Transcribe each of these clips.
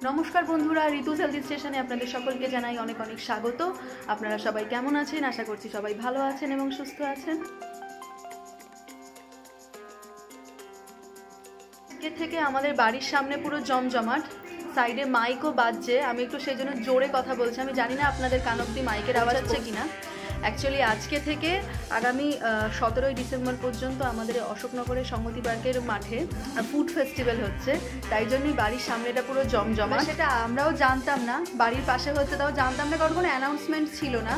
নমস্কার বন্ধুরা, ঋতুস হেলথ স্টেশনে আপনাদের সকলকে জানাই অনেক অনেক স্বাগত। আপনারা সবাই কেমন আছেন? আশা করছি সবাই ভালো আছেন এবং সুস্থ আছেন। আজকে থেকে আমাদের বাড়ির সামনে পুরো জমজমাট, সাইডে মাইকও বাজছে। আমি একটু সেই জন্য জোরে কথা বলছি। আমি জানি না আপনাদের কান অব্দি মাইকের আওয়াজ হচ্ছে কিনা। অ্যাকচুয়ালি আজকে থেকে আগামী 17ই ডিসেম্বর পর্যন্ত আমাদের অশোকনগরের সংহতি পার্কের মাঠে ফুড ফেস্টিভ্যাল হচ্ছে, তাই জন্যই বাড়ির সামনেটা পুরো জমজমা। সেটা আমরাও জানতাম না, বাড়ির পাশে হচ্ছে তাও জানতাম না, কারণ কোনো অ্যানাউন্সমেন্ট ছিল না।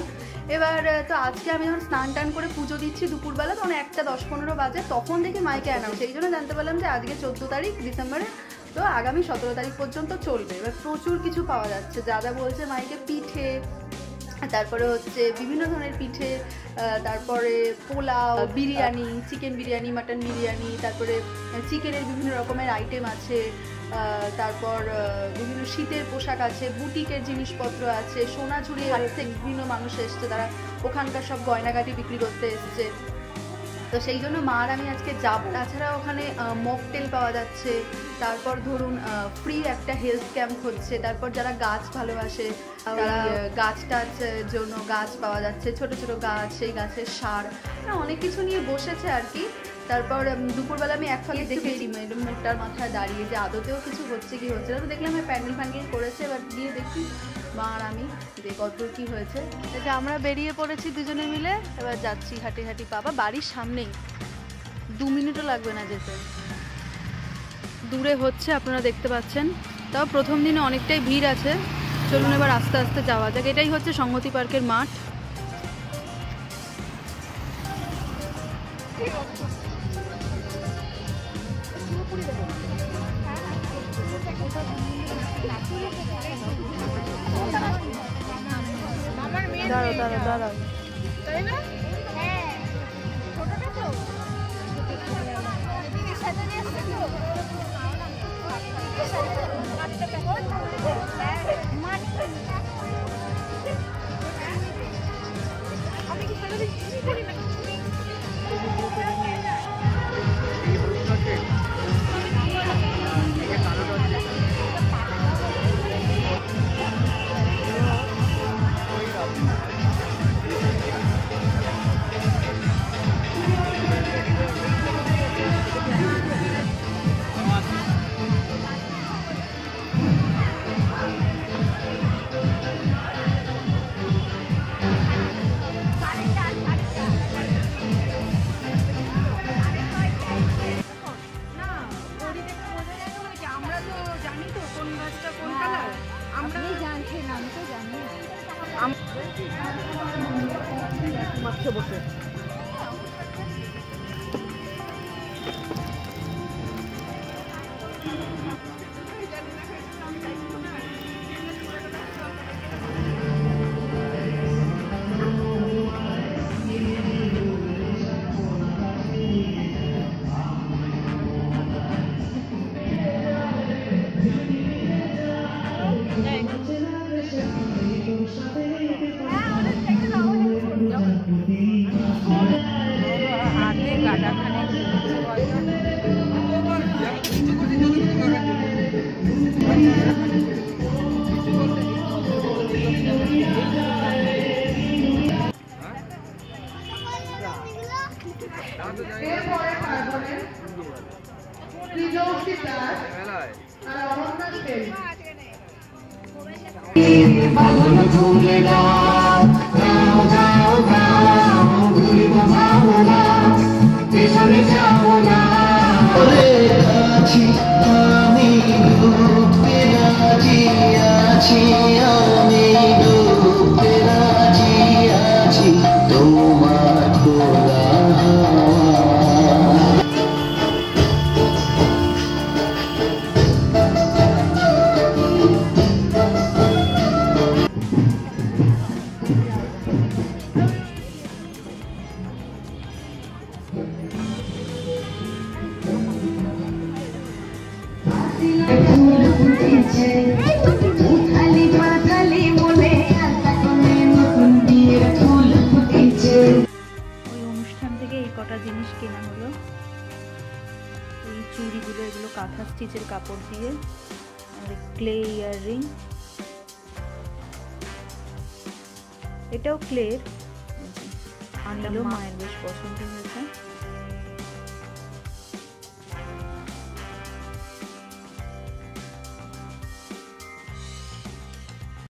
এবার তো আজকে আমি যখন স্নান টান করে পুজো দিচ্ছি দুপুরবেলা, তখন 1:10-15 বাজে, তখন দেখি মাইকে অ্যানাউন্স। সেই জন্য জানতে পারলাম যে আজকে 14 তারিখ ডিসেম্বরে, তো আগামী 17 তারিখ পর্যন্ত চলবে। এবার প্রচুর কিছু পাওয়া যাচ্ছে, যা যা বলছে মাইকে, পিঠে, তারপরে হচ্ছে বিভিন্ন ধরনের পিঠে, তারপরে পোলাও, বিরিয়ানি, চিকেন বিরিয়ানি, মাটন বিরিয়ানি, তারপরে চিকেনের বিভিন্ন রকমের আইটেম আছে, তারপর বিভিন্ন শীতের পোশাক আছে, বুটিকের জিনিসপত্র আছে, সোনাঝুরি হাট থেকে বিভিন্ন মানুষ এসছে, তারা ওখানকার সব গয়নাগাটি বিক্রি করতে এসছে। তো সেই জন্য মা আর আমি আজকে যাব। তাছাড়া ওখানে মকটেল পাওয়া যাচ্ছে, তারপর ধরুন ফ্রি একটা হেলথ ক্যাম্প হচ্ছে, তারপর যারা গাছ ভালোবাসে তারা গাছ টাছের জন্য গাছ পাওয়া যাচ্ছে, ছোট ছোট গাছ, সেই গাছের সার, অনেক কিছু নিয়ে বসেছে আর কি। তারপর দুপুরবেলা আমি এক ফাঁকে দেখেছি মোটটার মাথায় দাঁড়িয়ে যে আদতেও কিছু হচ্ছে কি হচ্ছে না, তো দেখলাম প্যান্ডেল ফ্যান্ডেল করেছে। এবার গিয়ে দেখি মা আর আমি যে কতদূর কী হয়েছে। এটা আমরা বেরিয়ে পড়েছি দুজনে মিলে, এবার যাচ্ছি হাঁটি হাঁটি। বাবা বাড়ির সামনেই, 2 মিনিটও লাগবে না যেতে। দূরে হচ্ছে, আপনারা দেখতে পাচ্ছেন। তাও প্রথম দিনে অনেকটাই ভিড় আছে। চলুন এবার আস্তে আস্তে যাওয়া যাক। এটাই হচ্ছে সংহতি পার্কের মাঠ। দাঁড়াও দাঁড়াও দাঁড়াও, বসে জিনিস কেনা হলো। এই চুড়িগুলো, এগুলো কাঁথা স্টিচের কাপড় দিয়ে ক্লে ইয়াররিং, এটাও ক্লের। আন্ডারও মায়ের বেশ পছন্দ হয়েছে।